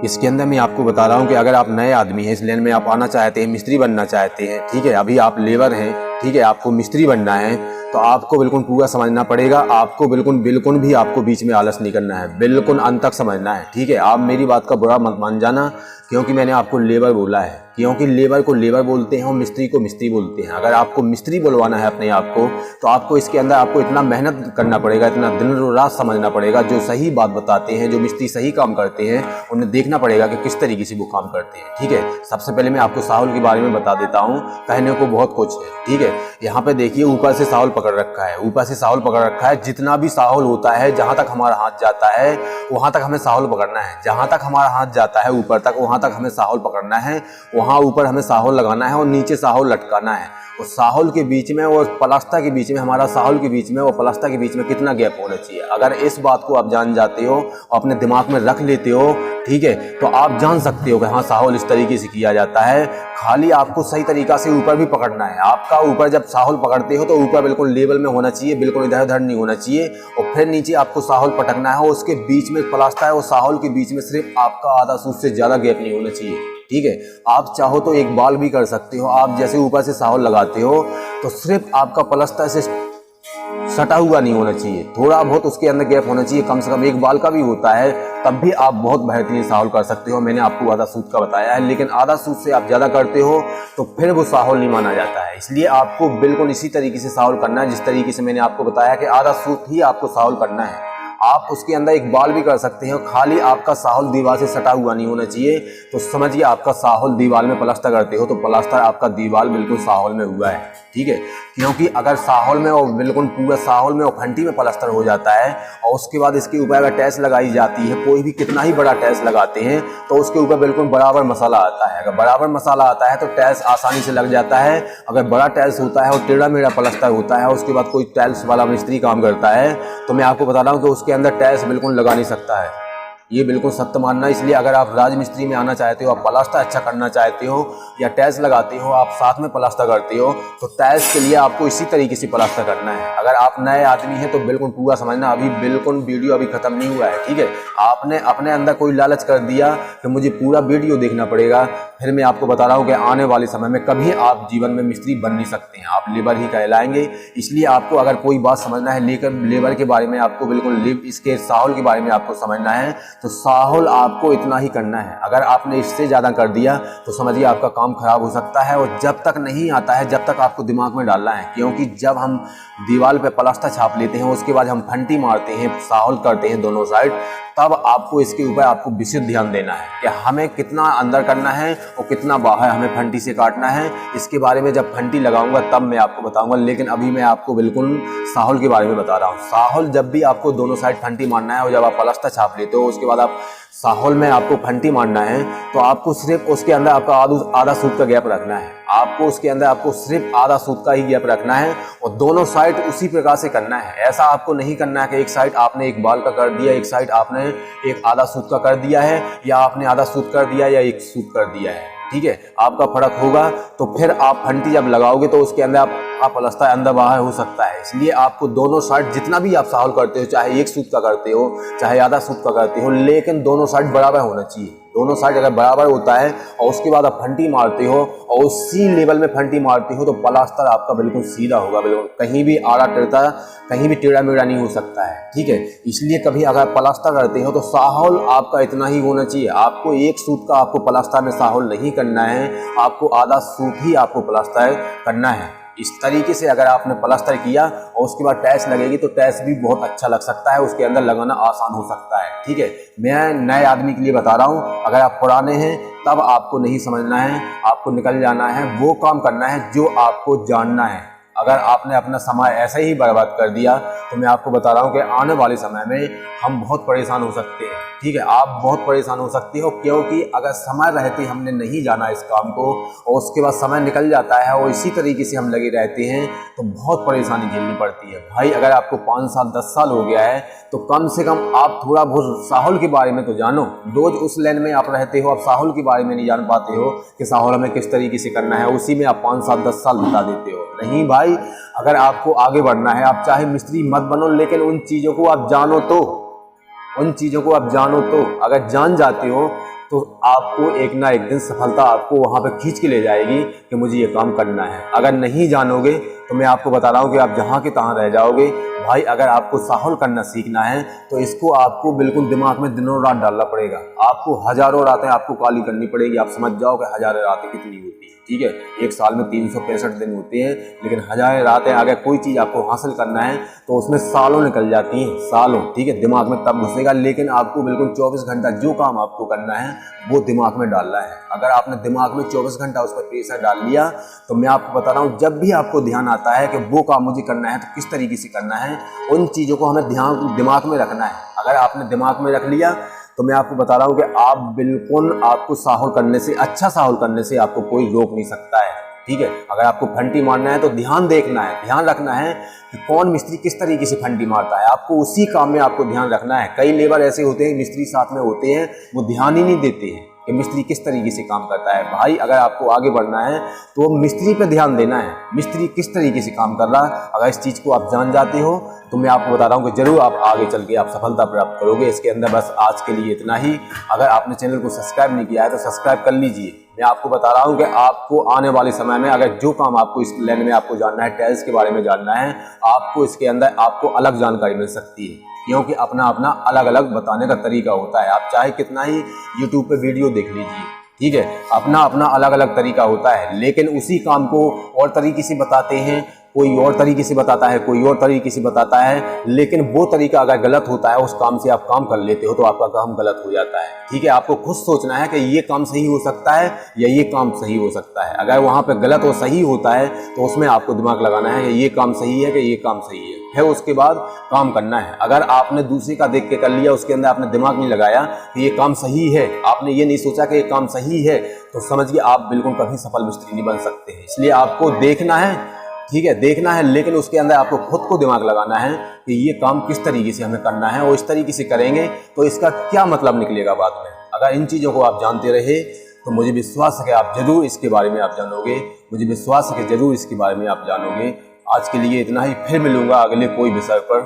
इसके अंदर मैं आपको बता रहा हूँ कि अगर आप नए आदमी हैं, इस लाइन में आप आना चाहते हैं, मिस्त्री बनना चाहते हैं, ठीक है, अभी आप लेबर हैं, ठीक है, आपको मिस्त्री बनना है, तो आपको बिल्कुल पूरा समझना पड़ेगा। आपको बिल्कुल भी आपको बीच में आलस नहीं करना है, बिल्कुल अंत तक समझना है, ठीक है। आप मेरी बात का बुरा मत मान जाना, क्योंकि मैंने आपको लेबर बोला है, क्योंकि लेबर को लेबर बोलते हैं और मिस्त्री को मिस्त्री बोलते हैं। अगर आपको मिस्त्री बुलवाना है अपने आप को, तो आपको इसके अंदर आपको इतना मेहनत करना पड़ेगा, इतना दिन रात समझना पड़ेगा। जो सही बात बताते हैं, जो मिस्त्री सही काम करते हैं, उन्हें देखना पड़ेगा कि किस तरीके से वो काम करते हैं, ठीक है। सबसे पहले मैं आपको साहुल के बारे में बता देता हूँ, कहने को बहुत कुछ है, ठीक है। यहाँ पे देखिए ऊपर से साहुल पकड़ रखा है, ऊपर से साहुल पकड़ रखा है। जितना भी साहुल होता है, जहाँ तक हमारा हाथ जाता है वहाँ तक हमें साहुल पकड़ना है, जहाँ तक हमारा हाथ जाता है ऊपर तक, वहाँ तक हमें साहुल पकड़ना है, वहाँ ऊपर हमें साहुल लगाना है और नीचे साहुल लटकाना है। और साहुल के बीच में और पलास्ता के बीच में, हमारा साहुल के बीच में और पलास्ता के बीच में कितना गैप होना चाहिए, अगर इस बात को आप जान जाते हो और अपने दिमाग में रख लेते हो, ठीक है, तो आप जान सकते हो कि हाँ साहुल इस तरीके से किया जाता है। खाली आपको सही तरीका से ऊपर भी पकड़ना है। आपका ऊपर जब साहुल पकड़ते हो तो ऊपर बिल्कुल लेवल में होना चाहिए, बिल्कुल इधर उधर नहीं होना चाहिए। और फिर नीचे आपको साहुल पटकना है और उसके बीच में पलास्ता है और साहुल के बीच में सिर्फ आपका आधा सूत से ज़्यादा गैप नहीं होना चाहिए, ठीक है। आप चाहो तो एक बाल भी कर सकते हो। आप जैसे ऊपर से साहुल लगाते हो तो सिर्फ आपका पलस्तर से सटा हुआ नहीं होना चाहिए, थोड़ा बहुत उसके अंदर गैप होना चाहिए, कम से कम एक बाल का भी होता है, तब भी आप बहुत बेहतरीन साहुल कर सकते हो। मैंने आपको आधा सूत का बताया है, लेकिन आधा सूत से आप ज़्यादा करते हो तो फिर वो साहुल नहीं माना जाता है। इसलिए आपको बिल्कुल इसी तरीके से साहुल करना है, जिस तरीके से मैंने आपको बताया कि आधा सूत ही आपको साहुल करना है। आप उसके अंदर एक बाल भी कर सकते हैं, खाली आपका साहुल दीवार से सटा हुआ नहीं होना चाहिए। तो समझिए आपका साहुल दीवार में प्लास्टर करते हो तो प्लास्टर आपका दीवार बिल्कुल साहुल में हुआ है, ठीक है। क्योंकि अगर साहुल में और बिल्कुल पूरा साहुल में और फंटी में प्लास्टर हो जाता है और उसके बाद इसके ऊपर अगर टैच लगाई जाती है, कोई भी कितना ही बड़ा टैच लगाते हैं तो उसके ऊपर बिल्कुल बराबर मसाला आता है। अगर बराबर मसाला आता है तो टैच आसानी से लग जाता है। अगर बड़ा टैच होता है और टेढ़ा मेढ़ा प्लास्टर होता है, उसके बाद कोई टैल्स वाला मिस्त्री काम करता है, तो मैं आपको बता रहा हूँ कि उसके अंदर टैच बिल्कुल लगा नहीं सकता है। ये बिल्कुल सत्य मानना। इसलिए अगर आप राजमिस्त्री में आना चाहते हो, आप प्लास्टर अच्छा करना चाहते हो या टैच लगाते हो, आप साथ में प्लास्टर करते हो, तो टैच के लिए आपको इसी तरीके से प्लास्टर करना है। अगर आप नए आदमी हैं तो बिल्कुल पूरा समझना, अभी बिल्कुल वीडियो अभी खत्म नहीं हुआ है, ठीक है। आपने अपने अंदर कोई लालच कर दिया कि मुझे पूरा वीडियो देखना पड़ेगा, फिर मैं आपको बता रहा हूँ कि आने वाले समय में कभी आप जीवन में मिस्त्री बन नहीं सकते हैं, आप लेबर ही कहलाएंगे। इसलिए आपको अगर कोई बात समझना है लेबर के बारे में, आपको बिल्कुल इसके साहुल के बारे में आपको समझना है, तो साहुल आपको इतना ही करना है। अगर आपने इससे ज़्यादा कर दिया तो समझिए आपका काम खराब हो सकता है। और जब तक नहीं आता है, जब तक आपको दिमाग में डालना है, क्योंकि जब हम दीवार पे प्लास्टर छाप लेते हैं, उसके बाद हम फंटी मारते हैं, साहुल करते हैं दोनों साइड, तब आपको इसके ऊपर आपको विशेष ध्यान देना है कि हमें कितना अंदर करना है और कितना बाहर हमें फंटी से काटना है। इसके बारे में जब फंटी लगाऊंगा तब मैं आपको बताऊंगा, लेकिन अभी मैं आपको बिल्कुल साहुल के बारे में बता रहा हूँ। साहुल जब भी आपको दोनों साइड फंटी मारना है और जब आप प्लास्टर छाप लेते हो, उसके बाद आप साहुल में आपको फंटी मारना है, तो आपको सिर्फ उसके अंदर आपका आधा सूत का गैप रखना है। आपको उसके अंदर आपको सिर्फ आधा सूत का ही गैप रखना है और दोनों साइड उसी प्रकार से करना है। ऐसा आपको नहीं करना है कि एक साइड आपने एक बाल का कर दिया, एक साइड आपने एक आधा सूत का कर दिया है, या आपने आधा सूत कर दिया या एक सूत कर दिया है, ठीक है। आपका फर्क होगा। तो फिर आप फंटी जब लगाओगे तो उसके अंदर आप प्लास्टर अंदर बाहर हो सकता है। इसलिए आपको दोनों साइड जितना भी आप साहुल करते हो, चाहे एक सूत का करते हो चाहे आधा सूत का करते हो, लेकिन दोनों साइड बराबर होना चाहिए। दोनों साइड अगर बराबर होता है और उसके बाद आप फंटी मारते हो और उसी लेवल में फंटी मारते हो, तो प्लास्टर आपका बिल्कुल सीधा होगा, बिल्कुल कहीं भी आड़ा टेढ़ा, कहीं भी टेढ़ा मेढ़ा नहीं हो सकता है, ठीक है। इसलिए कभी अगर प्लास्टर करते हो तो साहुल आपका इतना ही होना चाहिए। आपको एक सूत का आपको प्लास्टर में साहुल नहीं करना है, आपको आधा सूत ही आपको प्लास्टर करना है। इस तरीके से अगर आपने प्लास्टर किया और उसके बाद टैच लगेगी तो टैच भी बहुत अच्छा लग सकता है, उसके अंदर लगाना आसान हो सकता है, ठीक है। मैं नए आदमी के लिए बता रहा हूँ। अगर आप पुराने हैं तब आपको नहीं समझना है, आपको निकल जाना है, वो काम करना है जो आपको जानना है। अगर आपने अपना समय ऐसे ही बर्बाद कर दिया तो मैं आपको बता रहा हूँ कि आने वाले समय में हम बहुत परेशान हो सकते हैं, ठीक है। आप बहुत परेशान हो सकते हो, क्योंकि अगर समय रहते हमने नहीं जाना इस काम को और उसके बाद समय निकल जाता है और इसी तरीके से हम लगे रहते हैं तो बहुत परेशानी झेलनी पड़ती है। भाई अगर आपको 5 साल 10 साल हो गया है तो कम से कम आप थोड़ा बहुत साहुल के बारे में तो जानो। रोज उस लाइन में आप रहते हो, आप साहुल के बारे में नहीं जान पाते हो कि साहुल हमें किस तरीके से करना है, उसी में आप 5 साल 10 साल बिता देते हो। नहीं भाई, अगर आपको आगे बढ़ना है, आप चाहे मिस्त्री मत बनो, लेकिन उन चीज़ों को आप जानो तो उन चीज़ों को आप जानो, तो अगर जान जाते हो तो आपको एक ना एक दिन सफलता आपको वहाँ पे खींच के ले जाएगी कि मुझे ये काम करना है। अगर नहीं जानोगे तो मैं आपको बता रहा हूँ कि आप जहाँ के तहाँ रह जाओगे। भाई अगर आपको साहुल करना सीखना है तो इसको आपको बिल्कुल दिमाग में दिनों रात डालना पड़ेगा। आपको हजारों रातें आपको काली करनी पड़ेगी। आप समझ जाओ कि हजारों रातें कितनी होती है, ठीक है। एक साल में 365 दिन होते हैं, लेकिन हजारों रातें अगर कोई चीज़ आपको हासिल करना है तो उसमें सालों निकल जाती हैं, सालों, ठीक है। दिमाग में तब घुसेगा, लेकिन आपको बिल्कुल 24 घंटा जो काम आपको करना है वो दिमाग में डालना है। अगर आपने दिमाग में 24 घंटा उस पर प्रेशर डाल लिया तो मैं आपको बता रहा हूँ, जब भी आपको ध्यान आता है कि वो काम मुझे करना है तो किस तरीके से करना है, उन चीज़ों को हमें दिमाग में रखना है। अगर आपने दिमाग में रख लिया तो मैं आपको बता रहा हूँ कि आप बिल्कुल, आपको साहुल करने से, अच्छा साहुल करने से आपको कोई रोक नहीं सकता है, ठीक है। अगर आपको फंटी मारना है तो ध्यान देखना है, ध्यान रखना है कि कौन मिस्त्री किस तरीके से फंटी मारता है, आपको उसी काम में आपको ध्यान रखना है। कई लेबर ऐसे होते हैं, मिस्त्री साथ में होते हैं, वो ध्यान ही नहीं देते हैं कि मिस्त्री किस तरीके से काम करता है। भाई अगर आपको आगे बढ़ना है तो मिस्त्री पे ध्यान देना है, मिस्त्री किस तरीके से काम कर रहा है। अगर इस चीज़ को आप जान जाते हो तो मैं आपको बता रहा हूँ कि जरूर आप आगे चल के आप सफलता प्राप्त करोगे। इसके अंदर बस आज के लिए इतना ही। अगर आपने चैनल को सब्सक्राइब नहीं किया है तो सब्सक्राइब कर लीजिए। मैं आपको बता रहा हूँ कि आपको आने वाले समय में अगर जो काम आपको इस लाइन में आपको जानना है, टाइल्स के बारे में जानना है, आपको इसके अंदर आपको अलग जानकारी मिल सकती है, क्योंकि अपना अपना अलग अलग बताने का तरीका होता है। आप चाहे कितना ही यूट्यूब पे वीडियो देख लीजिए, ठीक है, अपना अपना अलग अलग तरीका होता है, लेकिन उसी काम को और तरीके से बताते हैं, कोई और तरीके से बताता है, कोई और तरीके से बताता है। लेकिन वो तरीका अगर गलत होता है, उस काम से आप काम कर लेते हो तो आपका काम गलत हो जाता है, ठीक है। आपको खुद सोचना है कि ये काम सही हो सकता है या ये काम सही हो सकता है। अगर वहाँ पे गलत और सही होता है तो उसमें आपको दिमाग लगाना है कि ये काम सही है कि ये काम सही है, फिर उसके बाद काम करना है। अगर आपने दूसरे का देख के कर लिया, उसके अंदर आपने दिमाग नहीं लगाया कि ये काम सही है, आपने ये नहीं सोचा कि ये काम सही है, तो समझिए आप बिल्कुल कभी सफल मिस्त्री नहीं बन सकते हैं। इसलिए आपको देखना है, ठीक है, देखना है, लेकिन उसके अंदर आपको खुद को दिमाग लगाना है कि ये काम किस तरीके से हमें करना है, और इस तरीके से करेंगे तो इसका क्या मतलब निकलेगा बाद में। अगर इन चीज़ों को आप जानते रहे तो मुझे विश्वास है कि आप जरूर इसके बारे में आप जानोगे, मुझे विश्वास है कि जरूर इसके बारे में आप जानोगे। आज के लिए इतना ही, फिर मिलूंगा अगले कोई विषय पर।